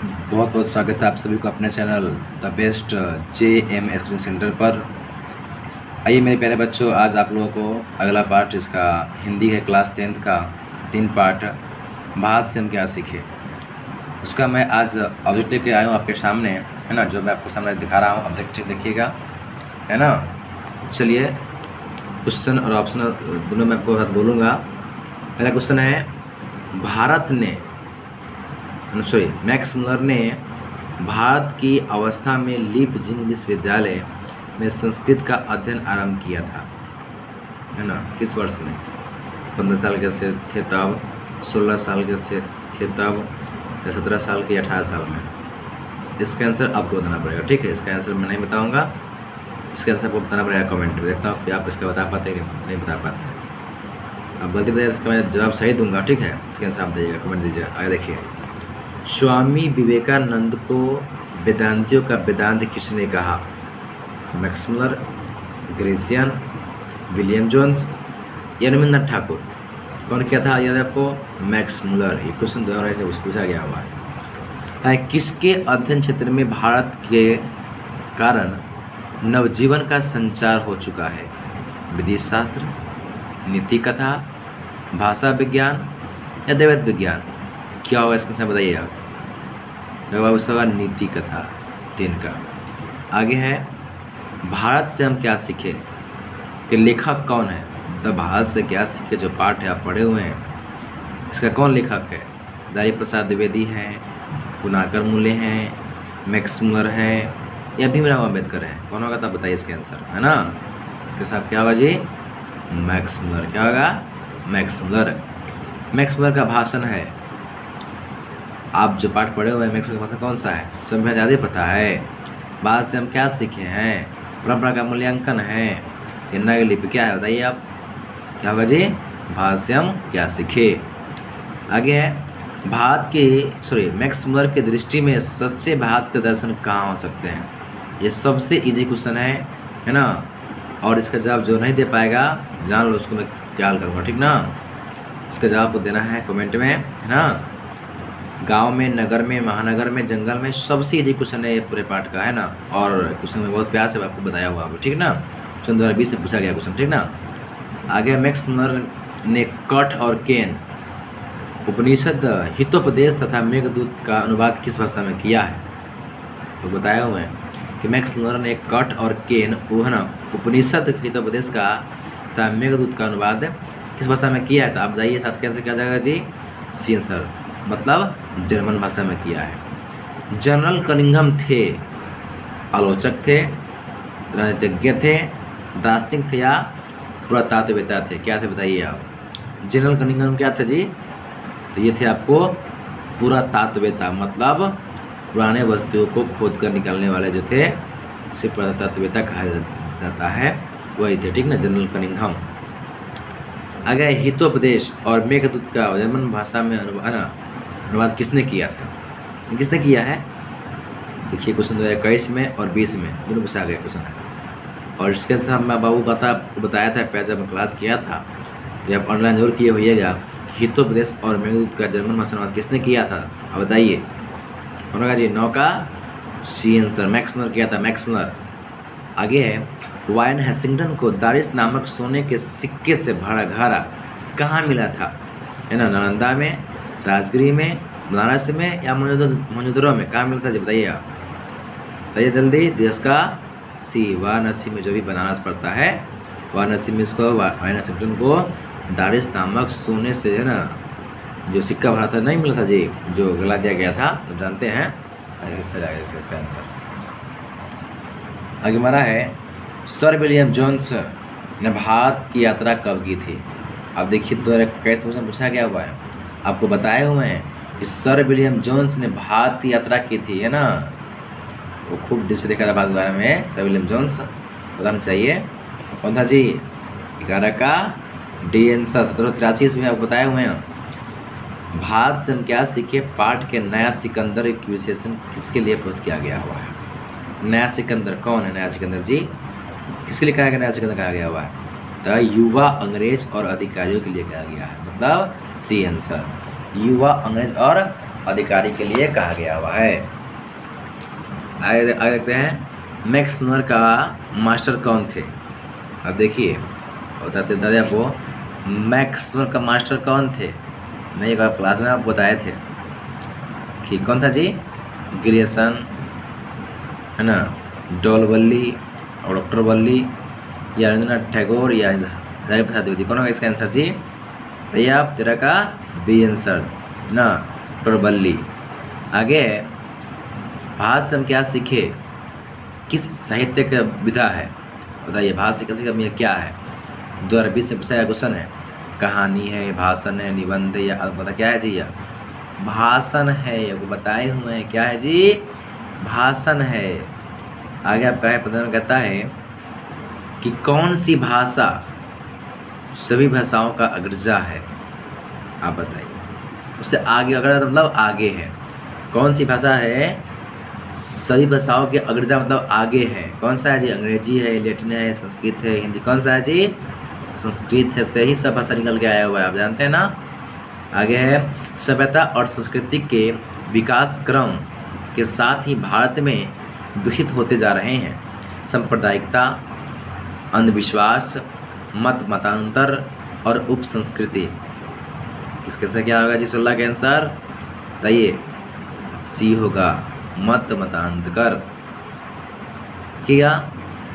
बहुत बहुत स्वागत है आप सभी को अपने channel the best JM education centre पर। आइए मेरे प्यारे बच्चों, आज आप लोगों को अगला पार्ट इसका हिंदी है क्लास 10th का 3 पार्ट भारत से हम क्या सीखे, उसका मैं आज ऑब्जेक्टिव के आया हूँ आपके सामने, है ना। जो मैं आपको सामने दिखा रहा हूँ ऑब्जेक्टिव देखिएगा, है ना। चलिए क्वेश्चन और ऑप्शन दोनों मैं आपको बोलूँगा। पहला क्वेश्चन है, भारत ने मैक्स मुलर ने भारत की अवस्था में लीपजिंग विश्वविद्यालय में संस्कृत का अध्ययन आरंभ किया था, है ना। किस वर्ष में? 15 साल के से थे तब, 16 साल के से थे तब, या 17 साल के, 18 साल में। इसका आंसर आपको बताना पड़ेगा, ठीक है। इसका आंसर मैं नहीं बताऊंगा, इसका आंसर आपको बताना पड़ेगा कमेंट में। देखता हूँ कि आप इसका बता पाते हैं कि नहीं बता पाते हैं। आप गलती बताइए, इसका मैं जवाब सही दूंगा, ठीक है। इसका आंसर आप दीजिएगा, कमेंट दीजिए। आगे देखिए, स्वामी विवेकानंद को वेदांतियों का वेदांत किसने कहा? मैक्स मुलर, ग्रेसियन, विलियम जोन्स या रविन्द्रनाथ ठाकुर? कौन क्या था याद है आपको? Max Muller. ये क्वेश्चन 2019 से पूछा गया हुआ है। किसके अध्ययन क्षेत्र में भारत के कारण नवजीवन का संचार हो चुका है? विदेश शास्त्र, नीति कथा, भाषा विज्ञान या दैवत विज्ञान? क्या होगा इसके साथ बताइए आप। जवाब इसका होगा नीति कथा 3 का। आगे है, भारत से हम क्या सीखे कि लेखक कौन है? मतलब भारत से क्या सीखे जो पाठ है आप पढ़े हुए हैं, इसका कौन लेखक है? दारी प्रसाद द्विवेदी हैं, पुनाकर मुले हैं, मैक्स मुलर है या भीमराव अम्बेडकर है? कौन होगा तब बताइए इसका आंसर, है ना। इसके साथ क्या होगा जी? Max Muller. क्या होगा? Max Muller. मैक्स मुलर का भाषण है, आप जो पाठ पढ़े हुए हैं मैक्स मुलर का भाषण कौन सा है? सभ्य आज़ादी प्रथा है, भारत से हम क्या सीखे हैं, परंपरा का मूल्यांकन है, हिन्ना की लिपि क्या है? बताइए आप। क्या होगा जी? भारत से हम क्या सीखे। आगे है, भारत के मैक्स मुलर की दृष्टि में सच्चे भारत के दर्शन कहाँ हो सकते हैं? ये सबसे इजी क्वेश्चन है ना। और इसका जवाब जो नहीं दे पाएगा जान लो उसको मैं क्या करूँगा, ठीक ना। इसका जवाब को देना है कमेंट में, है ना। गांव में, नगर में, महानगर में, जंगल में, सबसे इजी क्वेश्चन है ये पूरे पार्ट का, है ना। और क्वेश्चन में बहुत प्यार से आपको बताया हुआ है, ठीक ना। क्वेश्चन 2020 से पूछा गया क्वेश्चन, ठीक ना। आगे, मैक्स मुलर ने कठ और केन उपनिषद, हितोपदेश तथा मेघदूत का अनुवाद किस भाषा में किया है? तो बताया हुआ है कि मैक्स मुलर ने कठ और केन उपनिषद, हितोपदेश का तथा मेघदूत का अनुवाद किस भाषा में किया है? तो आप बताइए साथ के आंसर क्या जाएगा जी? सी आंसर, मतलब जर्मन भाषा में किया है। जनरल कनिंघम थे आलोचक थे, राजनीतिज्ञ थे, दार्शनिक थे या पुरातत्ववेत्ता थे? क्या थे बताइए आप। जनरल कनिंघम क्या थे जी? तो ये थे आपको पुरातत्ववेत्ता, मतलब पुराने वस्तुओं को खोद कर निकालने वाले जो थे इसे पुरातत्ववेत्ता कहा जाता है, वही थे, ठीक ना, जनरल कनिंघम। आगे, हितोपदेश और मेघदूत का जर्मन भाषा में अनुवाद किसने किया था? किसने किया है? देखिए क्वेश्चन 2021 में और 20 में दोनों पूछा गया क्वेश्चन है। और इसके साथ मैं बाबू बताया था पहले जब मैं क्लास किया था, तो आप ऑनलाइन जरूर किए होइएगा। हितोपदेश और मेघदूत का जर्मन भाषा अनुवाद किसने किया था? अब बताइए। होगा जी 9 का सी आंसर, मैक्स मुलर किया था, मैक्स मुलर। आगे है, वायन हेस्टिंगटन को दारिस नामक सोने के सिक्के से भरा घड़ा कहाँ मिला था? है ना, नालंदा में, राजगिरी में, बनारस में या मोहनजोदड़ो में? कहाँ मिलता है जी बताइए आप। बताइए जल्दी। देश का सी, वाराणसी में, जो भी बनारस पड़ता है वाराणसी में इसको वायन हेस्टिंगटन को दारिस नामक सोने से, है ना, जो सिक्का भरा था नहीं मिला था जी, जो गला दिया गया था, तो जानते हैं इसका आंसर। आगे हमारा है, सर विलियम जोन्स ने भारत की यात्रा कब की थी? अब देखिए 2021 क्वेश्चन पूछा गया हुआ है, आपको बताए हुए हैं कि सर विलियम जोन्स ने भारत की यात्रा की थी, है ना। वो खूब दिल से देखा था भारत के बारे में, सर विलियम जोन्स बताना चाहिए। कौन था जी? 11 का डी आंसर, 1783 में आपको बताए हुए हैं। भारत से हम क्या सीखे पाठ के नया सिकंदर की विशेषण किसके लिए प्रस्तुत किया गया हुआ है? नया सिकंदर कौन है? नया सिकंदर जी किसके लिए कहा गया? नया सिकंदर कहा गया हुआ है तो युवा अंग्रेज और अधिकारियों के लिए कहा गया है, मतलब सी आंसर, युवा अंग्रेज और अधिकारी के लिए कहा गया हुआ है। आगे आगे देखते हैं, मैक्स मुलर का मास्टर कौन थे। अब देखिए बताते दादा आपको, मैक्स मुलर का मास्टर कौन थे। नहीं, अगर क्लास में आप बताए थे कि कौन था जी, ग्रियर्सन है ना, डोलवल्ली और डॉक्टर वल्ली या रविंद्रनाथ टैगोर या राजेंद्र प्रसाद द्विवेदी, कौन होगा इसका आंसर जी। भैया आप तेरा का बी आंसर ना, डॉक्टर वल्ली। आगे भारत से हम क्या सीखे, किस साहित्य का विधा है, बताइए। भारत से किसी का क्या है, 2020 से पूछा गया क्वेश्चन है। कहानी है, भाषण है, निबंध या पता क्या है जी, या भाषण है, वो बताए हुए हैं क्या है जी, भाषण है। आगे आपका है पता कहता है कि कौन सी भाषा सभी भाषाओं का अग्रजा है, आप बताइए। उससे आगे अग्रजा मतलब आगे है, कौन सी भाषा है सभी भाषाओं के अग्रजा मतलब आगे है, कौन सा है जी, अंग्रेजी है, लैटिन है, संस्कृत है, हिंदी, कौन सा है जी, संस्कृत है, से ही सब भाषा निकल के आया हुआ है, आप जानते हैं ना। आगे है, सभ्यता और संस्कृति के विकास क्रम के साथ ही भारत में विकसित होते जा रहे हैं सांप्रदायिकता, अंधविश्वास, मतांतर और उप संस्कृति। किसके आंसर क्या होगा जी, 16 का आंसर बताइए, सी होगा, मतांतर। क्या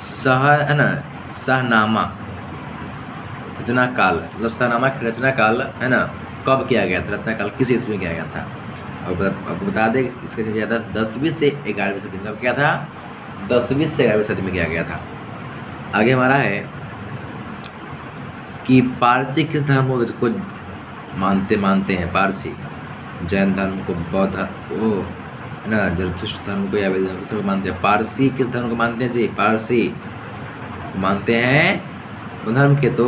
सह है ना, सहनामा रचना काल, मतलब सहनामा की रचना काल है ना, कब किया गया था, रचना काल किस ईस्वी में किया गया था। और आपको बता दें इसका जो किया था 10वीं से 11वीं सदी में, कब किया था, 10वीं से 11वीं सदी में किया गया था। आगे हमारा है कि पारसी किस धर्म को मानते हैं, पारसी जैन धर्म को, बौद्ध को है ना, जरथुष्ट धर्म को या वैदिक धर्म को मानते हैं। पारसी किस धर्म को मानते हैं जी, पारसी मानते हैं उन धर्म के तो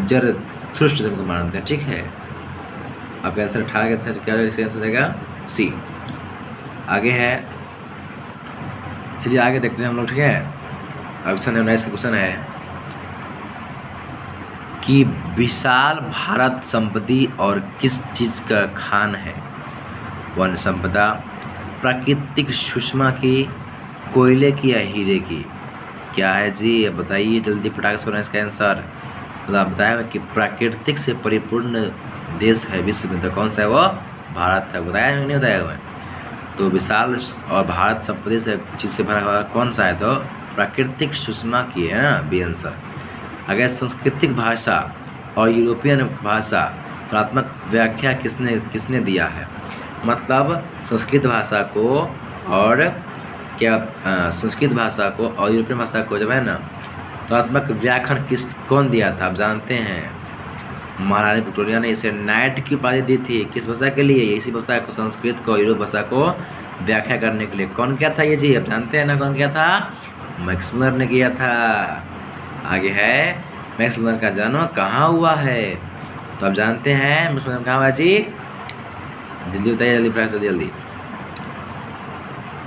जरथुष्ट धर्म को मानते हैं, ठीक है। आपका आंसर 18 का आंसर क्या हो जाएगा, सी। आगे है, चलिए आगे देखते हैं हम लोग, ठीक है। क्वेश्चन है 19 का क्वेश्चन है कि विशाल भारत संपत्ति और किस चीज़ का खान है। वन संपदा, प्राकृतिक सुषमा की, कोयले की या हीरे की, क्या है जी, अब बताइए जल्दी फटाक से। इसका आंसर मतलब आप बताया कि प्राकृतिक से परिपूर्ण देश है विश्व में, तो कौन सा है वो, भारत है। बताया है नहीं बताया हुआ है, तो विशाल और भारत संपत्ति से चीज़ से भरा हुआ कौन सा है, तो प्राकृतिक सुषमा की है ना, बी आंसर। अगर सांस्कृतिक भाषा और यूरोपियन भाषा तुलनात्मक व्याख्या किसने दिया है, मतलब संस्कृत भाषा को और क्या संस्कृत भाषा को और यूरोपियन भाषा को जब है ना तुलनात्मक व्याख्यान कौन दिया था, आप जानते हैं, महारानी विक्टोरिया ने इसे नाइट की उपाधि दी थी, किस भाषा के लिए, इसी भाषा को, संस्कृत को, यूरोप भाषा को व्याख्या करने के लिए। कौन किया था ये जी, आप जानते हैं ना कौन किया था, मैक्स मुलर ने किया था। आगे है, मैक्स मुलर का जन्म कहाँ हुआ है, तो आप जानते हैं मैक्स मुलर कहाँ हुआ जी, जल्दी बताइए, जल्दी प्राइस जल्दी।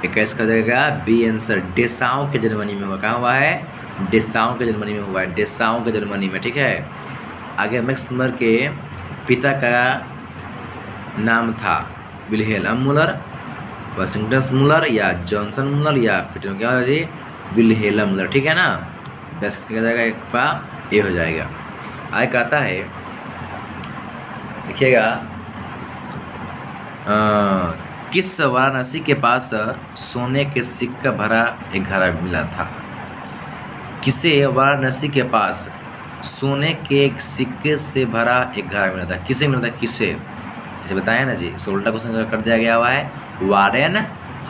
21 का जाएगा बी आंसर, डेसाओं के जर्मनी में हुआ, कहाँ हुआ है, डेसाओं के जर्मनी में हुआ है, डेसाओं के जर्मनी में, ठीक है। आगे मैक्स मुलर के पिता का नाम था विल्हेल्म मुलर, वाशिंगटन मुलर या जॉनसन मुलर या पीटर, क्या होगा जी, विल्हेल्म मुलर, ठीक है ना। बस क्या जाएगा, एक पा ए हो जाएगा। आगे कहता है, देखिएगा, किस वाराणसी के पास सोने के सिक्का भरा एक घड़ा मिला था, किसे वाराणसी के पास सोने के एक सिक्के से भरा एक घड़ा मिला था, किसे मिला था, किसे, जैसे बताया ना जी, सोल्टा क्वेश्चन कर दिया गया हुआ है, वारेन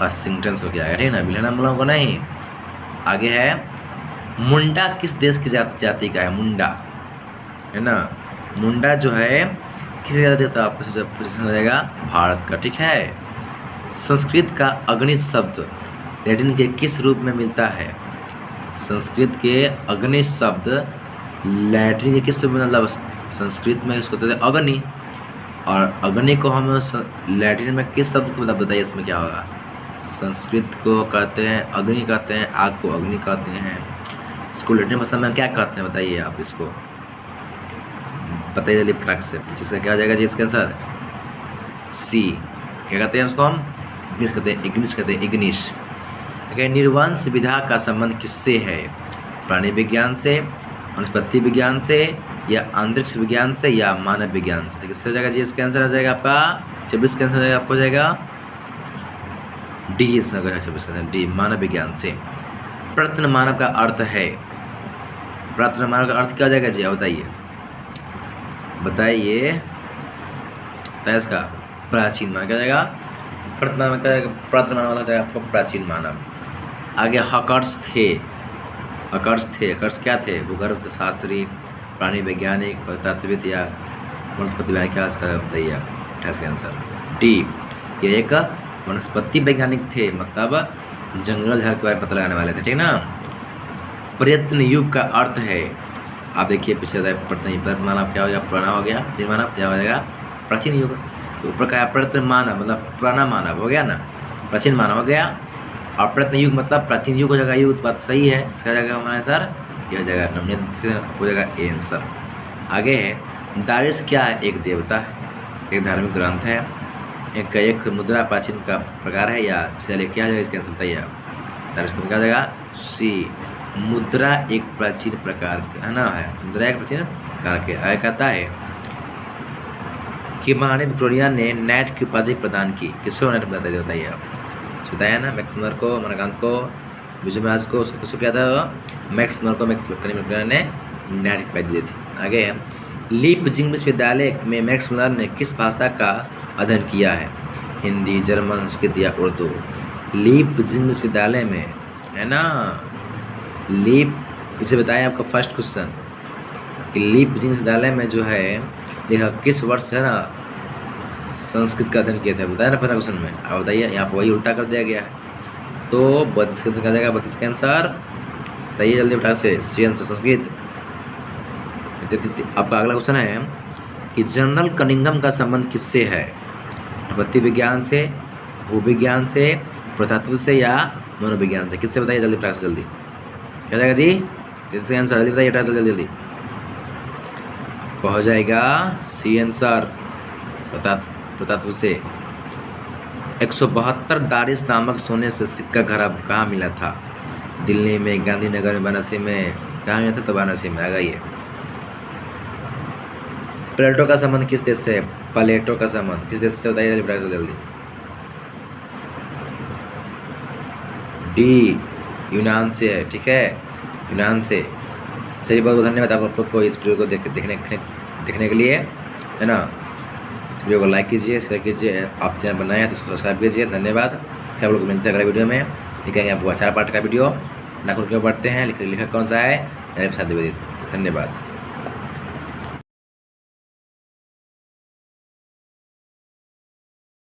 हस्टिंगटन हो गया, ठीक है ना, विल्हेल्म मुलर को नहीं। आगे है, मुंडा किस देश की जाति का है, मुंडा है ना, मुंडा जो है किस जाति का, आपको पोजिशन हो जाएगा भारत का, ठीक है। संस्कृत का अग्नि शब्द लैटिन के किस रूप में मिलता है, संस्कृत के अग्नि शब्द लैटिन के किस रूप में, मतलब संस्कृत में इसको कहते हैं अग्नि, और अग्नि को हम लैटिन में किस शब्द को बताइए, इसमें क्या होगा, संस्कृत को कहते हैं अग्नि कहते हैं, आग को अग्नि कहते हैं, इसको लैटिन भाषा में क्या कहते हैं, बताइए आप इसको, बताइए जल्दी फटाक से, जिसका क्या हो जाएगा जी, इसका आंसर सी, क्या कहते हैं उसको हम? इग्निस कहते हैं, इग्निस। ठीक है, निर्वंश विधा का संबंध किससे है? प्राणी विज्ञान से, वनस्पति विज्ञान से, या अंतरिक्ष विज्ञान से, या मानव विज्ञान से? तो किससे हो जाएगा जी? इसका आंसर हो जाएगा आपका 26 का आंसर हो जाएगा, आपको हो जाएगा डी। इसका 26 का आंसर डी, मानव विज्ञान से। प्रत्न मानव का अर्थ है, प्रत्न मानव का अर्थ क्या हो जाएगा जी? बताइए बताइए। तो इसका प्राचीन मानव क्या हो जाएगा? प्रत्न मानव क्या हो जाएगा? प्रत्न मानव वाला हो जाएगा आपको प्राचीन मानव। आगे हकर्स थे, हकर्स थे, हकर्स क्या थे? भूगर्भ शास्त्री, प्राणी वैज्ञानिक, पुरातत्वविद, या वनस्पति वैज्ञानिक? क्या इसका बताइए आप? 28 का आंसर डी। ये एक वनस्पति वैज्ञानिक थे, मतलब जंगल झाड़ के बारे में पता लगाने वाले थे, ठीक ना। प्रयत्न युग का अर्थ है, आप देखिए पिछले प्रयत्न मानव क्या हो गया? पुराना हो गया। फिर मानव क्या हो जाएगा? प्राचीन युग। तो ऊपर का प्रयत्न मानव मतलब पुराना मानव हो गया ना, प्राचीन मानव हो गया। और प्रयत्न युग मतलब प्राचीन युग हो जाएगा। युग बात सही है, इसका जाएगा हमारा आंसर ये हो जाएगा, नवनीत से हो जाएगा ए आंसर। आगे है दारिश क्या है? एक देवता है, एक धार्मिक ग्रंथ है, एक मुद्रा प्राचीन का प्रकार है, या शैली? क्या है इसका आंसर बताइए आप? दारिश क्या हो जाएगा? सी, मुद्रा एक प्राचीन प्रकार है ना, है मुद्रा एक प्राचीन प्रकार के। आगे कहता है कि महारानी विक्टोरिया ने नेट की उपाधि प्रदान की, किसको नेट बताइए आप? बताया ना, मैक्स मुलर को, अमरकांत को, विजय महाराज को, किसको क्या था? मैक्स मुलर को मैक्स विक्टोरिया ने नेट की उपाधि दी थी। आगे है लीपजिंग विश्वविद्यालय में मैक्स मुलर ने किस भाषा का अध्ययन किया है? हिंदी, जर्मन, संस्कृत या उर्दू? लीपजिंग विश्वविद्यालय में है ना, लीप इसे बताया आपका फर्स्ट क्वेश्चन कि लीपजिंग विश्वविद्यालय में जो है यह किस वर्ष है ना संस्कृत का अध्ययन किया था? बताया ना पहला क्वेश्चन में। आप बताइए, यहाँ पर वही उल्टा कर दिया गया है। तो 32 का आंसर क्या जाएगा? 32 का आंसर बताइए जल्दी उठा से, सी आंसर संस्कृत। आपका अगला क्वेश्चन है कि जनरल कनिंघम का संबंध किससे है? प्रकृति विज्ञान से, भूविज्ञान से, पुरातत्व से, या मनोविज्ञान से? किससे बताइए जल्दी उठा से, जल्दी क्या जाएगा जी? 33 आंसर जल्दी बताइए, उठा जल्दी जल्दी। हो जाएगा सी आंसर, पुरातत्व से। 172 दारिश नामक सोने से सिक्का कहाँ मिला था? दिल्ली में, गांधीनगर में, वाराणसी में? कहाँ मिला था? तो वाराणसी में। आ गई। प्लेटो का संबंध किस देश से है? प्लेटो का संबंध किस देश से बताइए जल्दी? डी, यूनान से है, ठीक है, यूनान से। चलिए बहुत बहुत धन्यवाद आप लोग को इस वीडियो को देखने के लिए, है ना। वीडियो को लाइक कीजिए, शेयर कीजिए, आप चैनल बनाए हैं तो उसको सब्सक्राइब कीजिए। धन्यवाद। फिर आप लोग मिलते हैं अगले वीडियो में, लिखेंगे आपको 4 पार्ट का वीडियो। नाखून क्यों बढ़ते हैं, लिखा कौन सा है? साथ धन्यवाद।